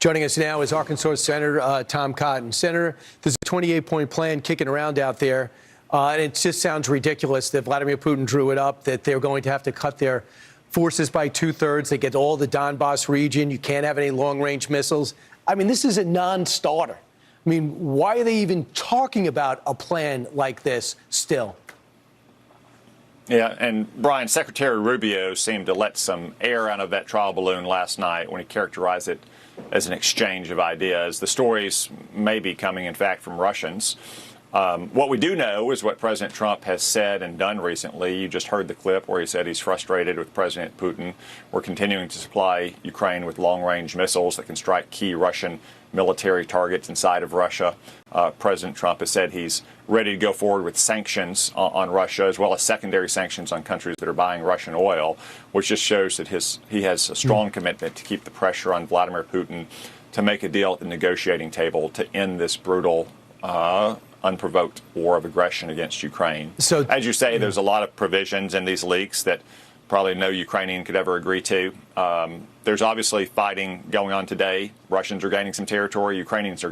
Joining us now is Arkansas Senator Tom Cotton. Senator, there's a 28-point plan kicking around out there, and it just sounds ridiculous that Vladimir Putin drew it up, that they're going to have to cut their forces by 2/3. They get all the Donbass region. You can't have any long-range missiles. I mean, this is a non-starter. I mean, why are they even talking about a plan like this still? Yeah, and Brian, Secretary Rubio seemed to let some air out of that trial balloon last night when he characterized it as an exchange of ideas. The stories may be coming, in fact, from Russians. What we do know is what President Trump has said and done recently. You just heard the clip where he said he's frustrated with President Putin. We're continuing to supply Ukraine with long-range missiles that can strike key Russian military targets inside of Russia. President Trump has said he's ready to go forward with sanctions on Russia, as well as secondary sanctions on countries that are buying Russian oil, which just shows that he has a strong commitment to keep the pressure on Vladimir Putin to make a deal at the negotiating table to end this brutal unprovoked war of aggression against Ukraine. So, as you say, there's a lot of provisions in these leaks that probably no Ukrainian could ever agree to. There's obviously fighting going on today. Russians are gaining some territory. Ukrainians are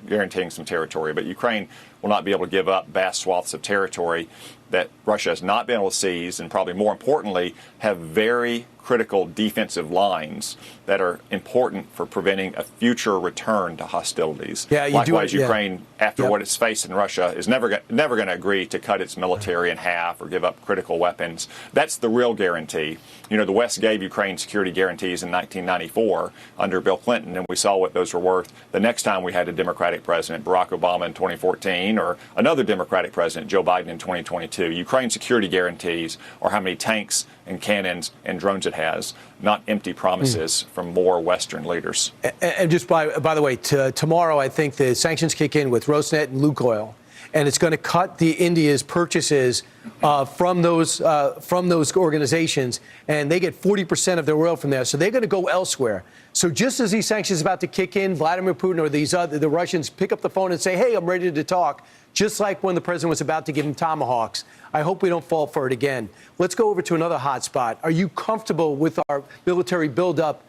guaranteeing some territory. But Ukraine will not be able to give up vast swaths of territory that Russia has not been able to seize, and probably more importantly, have very critical defensive lines that are important for preventing a future return to hostilities. Yeah, Likewise, Ukraine, after what it's faced in Russia, is never going to agree to cut its military in half or give up critical weapons. That's the real guarantee. You know, the West gave Ukraine security guarantees in 1994 under Bill Clinton, and we saw what those were worth the next time we had a Democratic president, Barack Obama in 2014, or another Democratic president, Joe Biden in 2022. Ukraine's security guarantees are how many tanks and cannons and drones it has, not empty promises from more Western leaders. And just by the way, tomorrow I think the sanctions kick in with Rosneft and Lukoil, and it's going to cut the India's purchases from those organizations, and they get 40% of their oil from there. So they're going to go elsewhere. So just as these sanctions are about to kick in, Vladimir Putin or the Russians pick up the phone and say, "Hey, I'm ready to talk." Just like when the president was about to give him tomahawks. I hope we don't fall for it again. Let's go over to another hot spot. Are you comfortable with our military buildup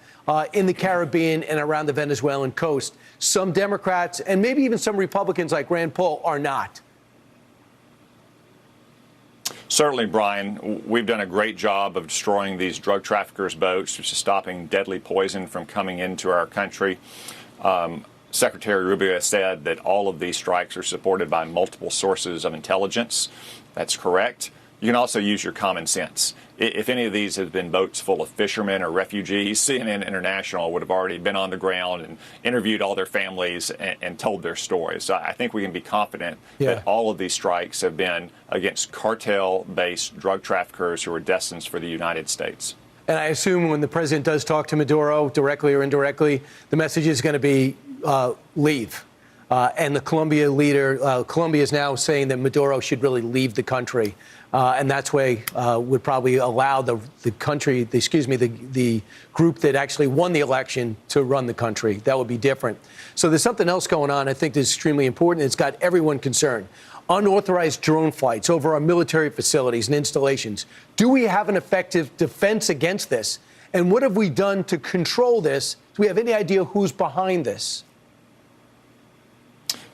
in the Caribbean and around the Venezuelan coast? Some Democrats and maybe even some Republicans like Rand Paul are not. Certainly, Brian. We've done a great job of destroying these drug traffickers' boats, which is stopping deadly poison from coming into our country. Secretary Rubio has said that all of these strikes are supported by multiple sources of intelligence. That's correct. You can also use your common sense. If any of these had been boats full of fishermen or refugees, CNN International would have already been on the ground and interviewed all their families and told their stories. So I think we can be confident that all of these strikes have been against cartel-based drug traffickers who are destined for the United States. And I assume when the president does talk to Maduro, directly or indirectly, the message is going to be leave. And the Colombia leader, Colombia is now saying that Maduro should really leave the country. And that's way would probably allow the group that actually won the election to run the country. That would be different. So there's something else going on I think that's extremely important. It's got everyone concerned. Unauthorized drone flights over our military facilities and installations. Do we have an effective defense against this? And what have we done to control this? Do we have any idea who's behind this?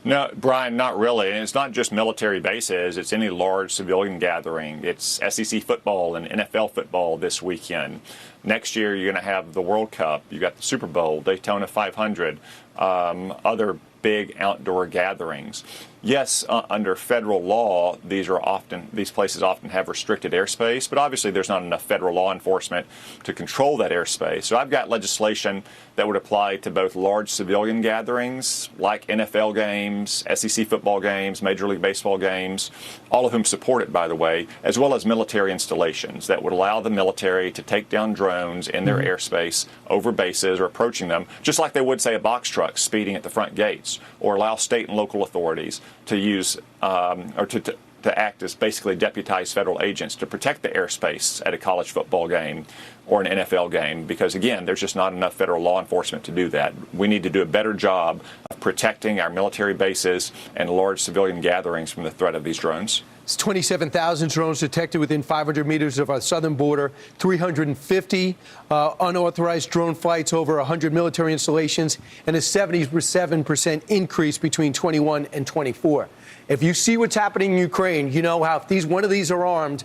No, Brian, not really. And it's not just military bases. It's any large civilian gathering. It's SEC football and NFL football this weekend. Next year, you're going to have the World Cup. You got the Super Bowl, Daytona 500, other big outdoor gatherings. Yes, under federal law, these places often have restricted airspace, but obviously there's not enough federal law enforcement to control that airspace. So I've got legislation that would apply to both large civilian gatherings like NFL games, SEC football games, Major League Baseball games, all of whom support it, by the way, as well as military installations that would allow the military to take down drones in their airspace over bases or approaching them, just like they would, say, a box truck speeding at the front gates, or allow state and local authorities to use or to act as basically deputized federal agents to protect the airspace at a college football game or an NFL game, because, again, there's just not enough federal law enforcement to do that. We need to do a better job of protecting our military bases and large civilian gatherings from the threat of these drones. It's 27,000 drones detected within 500 meters of our southern border, 350 unauthorized drone flights over 100 military installations, and a 77% increase between 21 and 24. If you see what's happening in Ukraine, you know how if one of these are armed,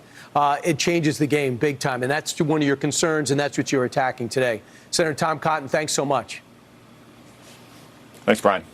it changes the game big time. And that's one of your concerns, and that's what you're attacking today. Senator Tom Cotton, thanks so much. Thanks, Brian.